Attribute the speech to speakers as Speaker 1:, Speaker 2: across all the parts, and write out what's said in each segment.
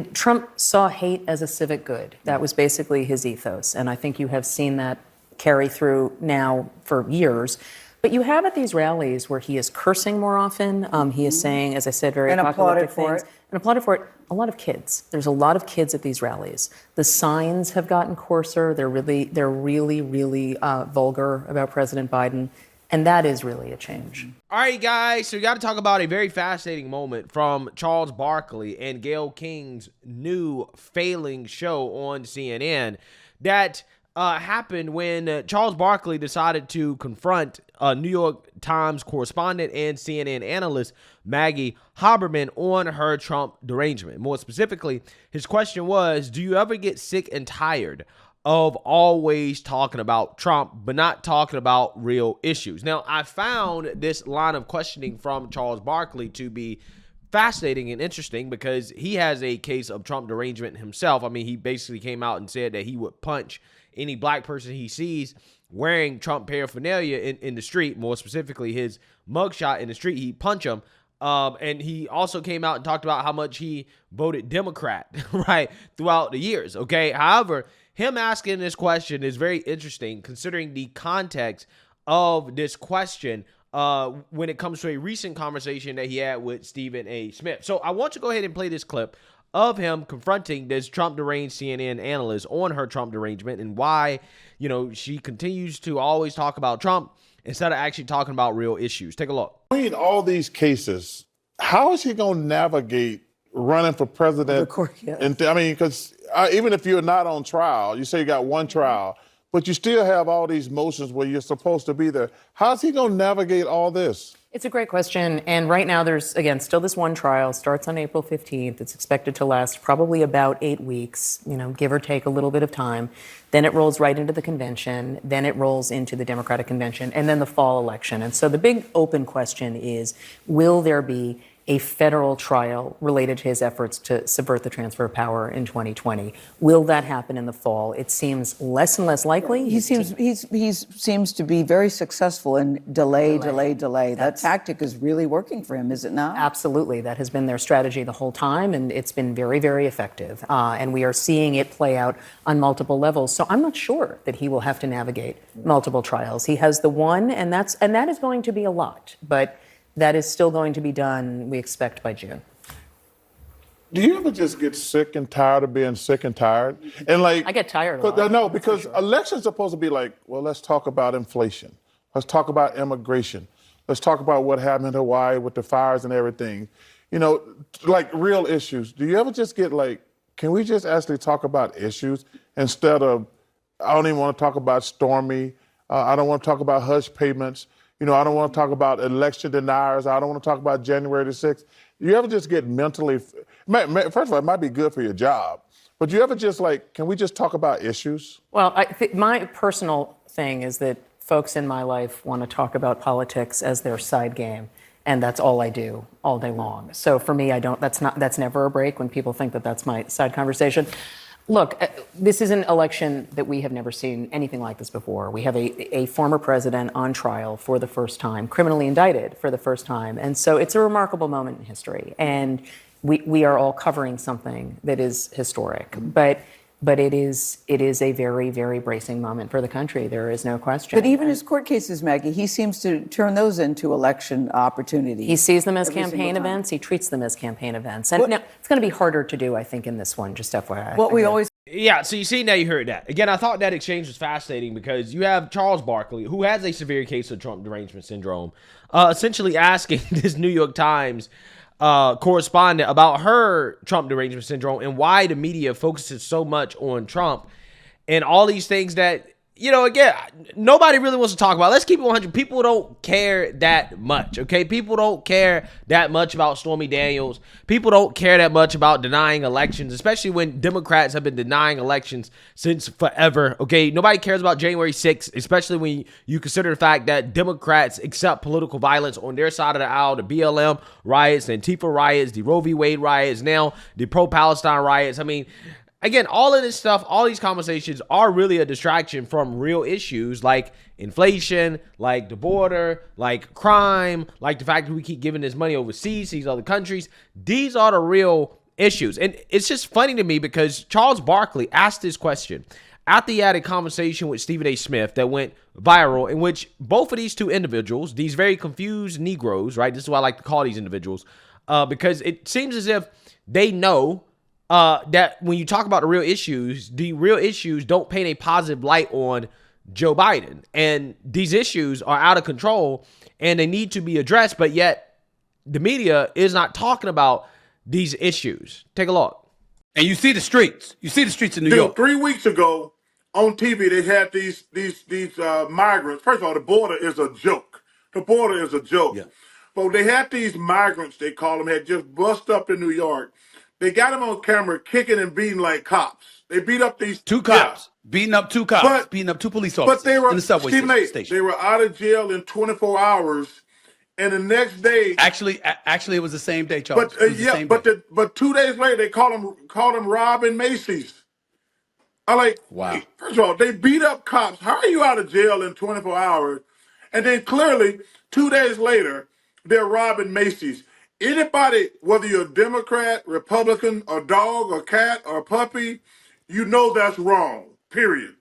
Speaker 1: Trump saw hate as a civic good. That was basically his ethos. And I think you have seen that carry through now for years. But you have at these rallies where he is cursing more often. He is saying, as I said, very apocalyptic things. And applauded for it. A lot of kids. There's a lot of kids at these rallies. The signs have gotten coarser. They're really vulgar about President Biden. And that is really a change.
Speaker 2: All right, guys, so we got to talk about a very fascinating moment from Charles Barkley and Gayle King's new failing show on CNN that happened when Charles Barkley decided to confront New York Times correspondent and CNN analyst Maggie Haberman on her Trump derangement. More specifically, his question was, do you ever get sick and tired of always talking about Trump, but not talking about real issues? Now, I found this line of questioning from Charles Barkley to be fascinating and interesting because he has a case of Trump derangement himself. I mean, he basically came out and said that he would punch any black person he sees wearing Trump paraphernalia in the street, more specifically his mugshot in the street. He'd punch him. And he also came out and talked about how much he voted Democrat, right, throughout the years, okay? However, him asking this question is very interesting considering the context of this question when it comes to a recent conversation that he had with Stephen A. Smith. So I want to go ahead and play this clip of him confronting this Trump deranged CNN analyst on her Trump derangement and why, she continues to always talk about Trump instead of actually talking about real issues. Take a look.
Speaker 3: Between all these cases, how is he going to navigate running for president?
Speaker 1: Of course, yeah.
Speaker 3: And because even if you're not on trial, you say you got one trial, but you still have all these motions where you're supposed to be there. How's he going to navigate all this?
Speaker 1: It's a great question. And right now there's, again, still this one trial, starts on April 15th. It's expected to last probably about 8 weeks, give or take a little bit of time. Then it rolls right into the convention. Then it rolls into the Democratic convention and then the fall election. And so the big open question is, will there be a federal trial related to his efforts to subvert the transfer of power in 2020. Will that happen in the fall? It seems less and less likely.
Speaker 4: He seems to be very successful in delay. That tactic is really working for him, is it not?
Speaker 1: Absolutely. That has been their strategy the whole time, and it's been very, very effective. And we are seeing it play out on multiple levels. So I'm not sure that he will have to navigate multiple trials. He has the one, and that is going to be a lot. But that is still going to be done, we expect, by June.
Speaker 3: Do you ever just get sick and tired of being sick and tired? And
Speaker 1: I get tired a lot.
Speaker 3: No, because elections are supposed to be like, well, let's talk about inflation. Let's talk about immigration. Let's talk about what happened in Hawaii with the fires and everything. Like real issues. Do you ever just get can we just actually talk about issues instead of, I don't even want to talk about Stormy. I don't want to talk about hush payments. I don't want to talk about election deniers. I don't want to talk about January the 6th. You ever just get mentally, first of all, it might be good for your job, but you ever just can we just talk about issues?
Speaker 1: Well, my personal thing is that folks in my life want to talk about politics as their side game, and that's all I do all day long. So for me, that's never a break when people think that that's my side conversation. Look, this is an election that we have never seen anything like this before. We have a former president on trial for the first time, criminally indicted for the first time. And so it's a remarkable moment in history. And we are all covering something that is historic. But it is a very, very bracing moment for the country. There is no question.
Speaker 4: But even his court cases, Maggie, he seems to turn those into election opportunities.
Speaker 1: He sees them as campaign events. He treats them as campaign events. And now it's going to be harder to do, I think, in this one, just FYI.
Speaker 2: Yeah, so you see, now you heard that. Again, I thought that exchange was fascinating because you have Charles Barkley, who has a severe case of Trump derangement syndrome, essentially asking this New York Times correspondent about her Trump derangement syndrome and why the media focuses so much on Trump and all these things that, again, nobody really wants to talk about. Let's keep it 100. People don't care that much, okay? People don't care that much about Stormy Daniels. People don't care that much about denying elections, especially when Democrats have been denying elections since forever, okay? Nobody cares about January 6th, especially when you consider the fact that Democrats accept political violence on their side of the aisle, the BLM riots, the Antifa riots, the Roe v. Wade riots, now the pro-Palestine riots. I mean, again, all of this stuff, all these conversations are really a distraction from real issues like inflation, like the border, like crime, like the fact that we keep giving this money overseas to these other countries. These are the real issues. And it's just funny to me because Charles Barkley asked this question after he had a conversation with Stephen A. Smith that went viral, in which both of these two individuals, these very confused Negroes, right? This is what I like to call these individuals, because it seems as if they know that when you talk about the real issues don't paint a positive light on Joe Biden. And these issues are out of control and they need to be addressed, but yet the media is not talking about these issues. Take a look.
Speaker 5: And you see the streets. You see the streets in New York.
Speaker 3: 3 weeks ago on TV, they had these migrants. First of all, the border is a joke. The border is a joke.
Speaker 5: Yeah.
Speaker 3: But they had these migrants, they call them, had just bust up to New York. They got them on camera kicking and beating like cops. They beat up these
Speaker 5: Two cops. Beating up two cops. Beating up two police officers
Speaker 3: but they were,
Speaker 5: in the subway station.
Speaker 3: They were out of jail in 24 hours. And the next day,
Speaker 5: actually, it was the same day, Charles.
Speaker 3: But 2 days later, they called him robbing Macy's. I like,
Speaker 5: wow.
Speaker 3: First of all, they beat up cops. How are you out of jail in 24 hours? And then clearly, 2 days later, they're robbing Macy's. Anybody, whether you're a Democrat, Republican, a dog, a cat, or a puppy, you know that's wrong. Period.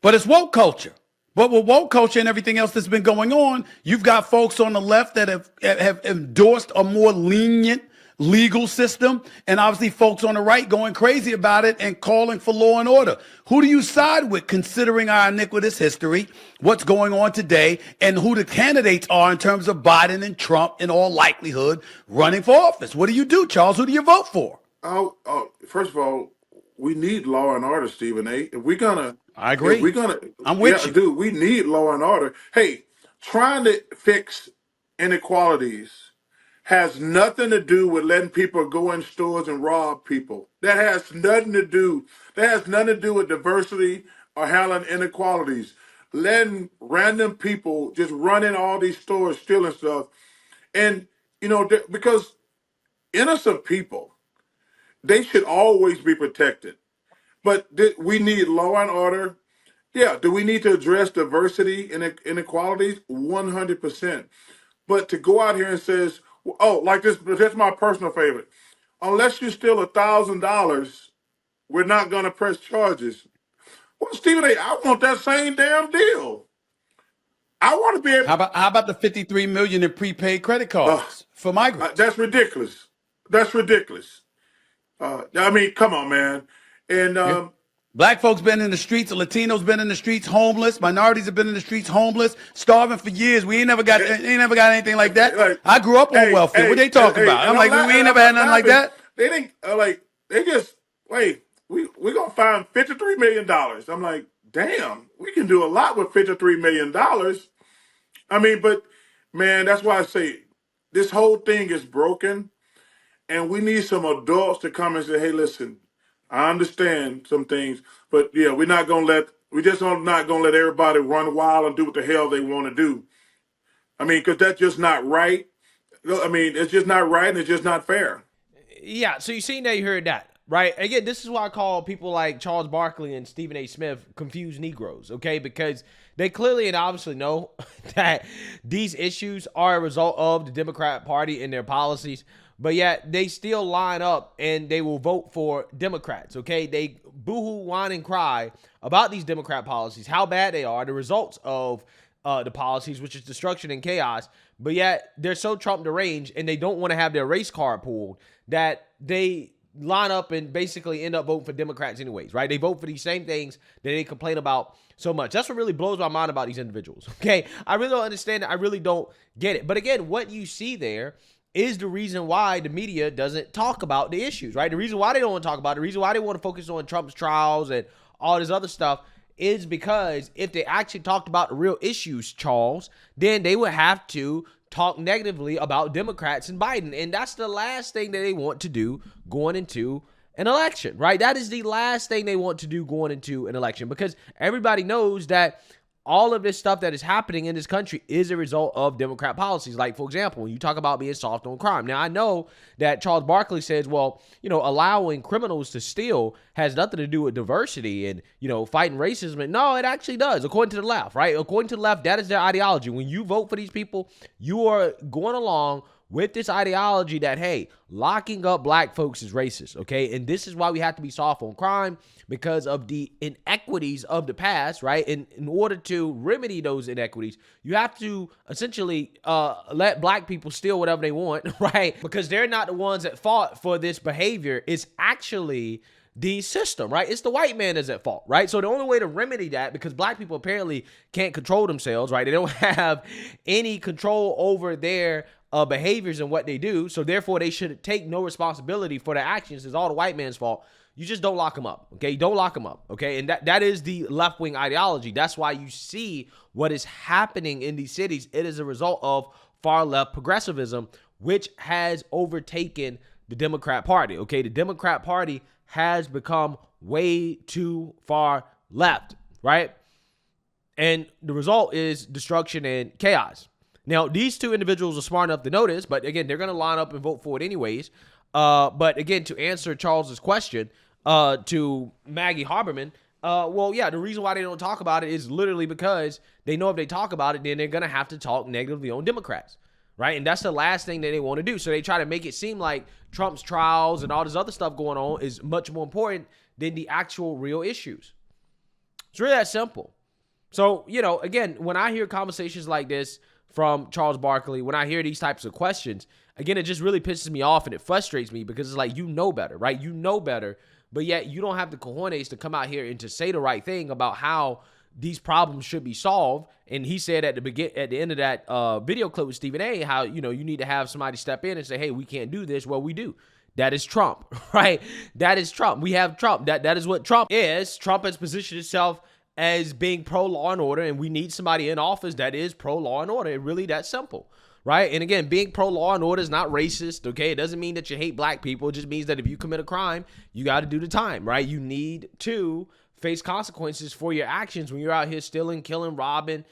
Speaker 5: But it's woke culture. But with woke culture and everything else that's been going on, you've got folks on the left that have endorsed a more lenient legal system, and obviously folks on the right going crazy about it and calling for law and order. Who do you side with, considering our iniquitous history, what's going on today, and who the candidates are in terms of Biden and Trump, in all likelihood, running for office? What do you do, Charles? Who do you vote for?
Speaker 3: First of all, we need law and order, Stephen A. If we're gonna,
Speaker 5: I agree.
Speaker 3: If we're gonna,
Speaker 5: I'm with you,
Speaker 3: dude. We need law and order. Hey, trying to fix inequalities has nothing to do with letting people go in stores and rob people. That has nothing to do. That has nothing to do with diversity or handling inequalities. Letting random people just run in all these stores stealing stuff, and because innocent people, they should always be protected. But we need law and order. Yeah. Do we need to address diversity and inequalities? 100%. But to go out here and says, oh, like this, that's my personal favorite. Unless you steal $1,000, we're not going to press charges. Well, Stephen A., I want that same damn deal. I want to be able.
Speaker 5: How about the $53 million in prepaid credit cards for migrants?
Speaker 3: That's ridiculous. That's ridiculous. I mean, come on, man. And
Speaker 5: Black folks been in the streets, Latinos been in the streets, homeless, minorities have been in the streets, homeless, starving for years. We ain't never got anything like that.
Speaker 3: Like,
Speaker 5: I grew up on welfare. What they talking about? I'm like, we ain't never had nothing like that.
Speaker 3: They didn't we're gonna find $53 million. I'm like, damn, we can do a lot with $53 million. I mean, but man, that's why I say this whole thing is broken, and we need some adults to come and say, hey, listen, I understand some things, but yeah, we're not gonna not gonna let everybody run wild and do what the hell they want to do. I mean, because that's just not right. I mean, it's just not right, and it's just not fair.
Speaker 2: Yeah, so you seen that, you heard that, right? Again, this is why I call people like Charles Barkley and Stephen A. Smith confused Negroes, okay? Because they clearly and obviously know that these issues are a result of the Democrat Party and their policies, but yet they still line up and they will vote for Democrats, okay? They boohoo, whine, and cry about these Democrat policies, how bad they are, the results of the policies, which is destruction and chaos, but yet they're so Trump deranged and they don't want to have their race card pulled that they line up and basically end up voting for Democrats anyways, right? They vote for these same things that they complain about so much. That's what really blows my mind about these individuals, okay? I really don't understand it. I really don't get it. But again, what you see there is the reason why the media doesn't talk about the issues, right? The reason why they don't want to talk about it, the reason why they want to focus on Trump's trials and all this other stuff is because if they actually talked about the real issues, Charles, then they would have to talk negatively about Democrats and Biden. And that's the last thing that they want to do going into an election, right? That is the last thing they want to do going into an election, because everybody knows that all of this stuff that is happening in this country is a result of Democrat policies. Like, for example, when you talk about being soft on crime. Now, I know that Charles Barkley says, well, allowing criminals to steal has nothing to do with diversity and, fighting racism. And no, it actually does, according to the left, right? According to the left, that is their ideology. When you vote for these people, you are going along with this ideology that, hey, locking up black folks is racist, okay? And this is why we have to be soft on crime, because of the inequities of the past, right? And in order to remedy those inequities, you have to essentially let black people steal whatever they want, right? Because they're not the ones at fault for this behavior. It's actually the system, right? It's the white man that's at fault, right? So the only way to remedy that, because black people apparently can't control themselves, right? They don't have any control over their behaviors and what they do. So therefore they should take no responsibility for their actions. It's all the white man's fault. You just don't lock them up, okay? Don't lock them up, okay? And that is the left-wing ideology. That's why you see what is happening in these cities. It is a result of far-left progressivism, which has overtaken the Democrat Party, okay? The Democrat Party has become way too far left, right? And the result is destruction and chaos. Now, these two individuals are smart enough to know this, but again, they're going to line up and vote for it anyways. But again, to answer Charles's question to Maggie Haberman, well, yeah, the reason why they don't talk about it is literally because they know if they talk about it, then they're going to have to talk negatively on Democrats, right? And that's the last thing that they want to do. So they try to make it seem like Trump's trials and all this other stuff going on is much more important than the actual real issues. It's really that simple. So, you know, again, when I hear conversations like this from Charles Barkley, when I hear these types of questions, again, it just really pisses me off and it frustrates me, because it's like, you know better, right? You know better, but yet you don't have the cojones to come out here and to say the right thing about how these problems should be solved. And he said at the end of that video clip with Stephen A, how, you know, you need to have somebody step in and say, hey, we can't do this. Well, we do. That is Trump, right? That is Trump. We have Trump. That is what Trump is. Trump has positioned itself as being pro-law and order, and we need somebody in office that is pro-law and order. It really that simple, right? And again, being pro-law and order is not racist, okay? It doesn't mean that you hate black people. It just means that if you commit a crime, you got to do the time, right? You need to face consequences for your actions when you're out here stealing, killing, robbing,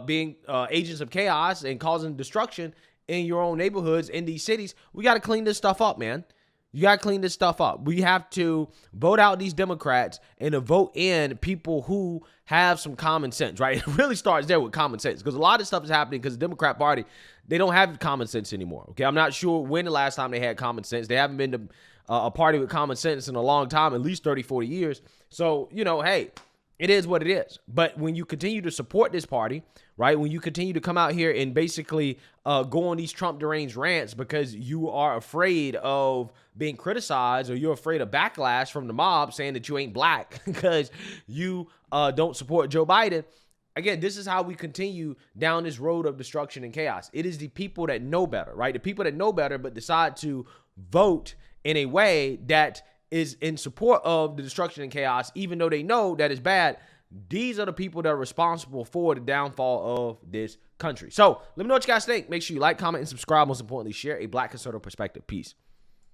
Speaker 2: being agents of chaos and causing destruction in your own neighborhoods, in these cities. We got to clean this stuff up, man. You got to clean this stuff up. We have to vote out these Democrats and to vote in people who have some common sense, right? It really starts there with common sense, because a lot of stuff is happening because the Democrat Party, they don't have common sense anymore, okay? I'm not sure when the last time they had common sense. They haven't been to a party with common sense in a long time, at least 30, 40 years. So, you know, hey, it is what it is. But when you continue to support this party, right, when you continue to come out here and basically go on these Trump deranged rants because you are afraid of being criticized, or you're afraid of backlash from the mob saying that you ain't black because you don't support Joe Biden, again, this is how we continue down this road of destruction and chaos. It is the people that know better, right? The people that know better but decide to vote in a way that is in support of the destruction and chaos, even though they know that it's bad. These are the people that are responsible for the downfall of this country. So let me know what you guys think. Make sure you like, comment, and subscribe. Most importantly, share a black conservative perspective. Peace.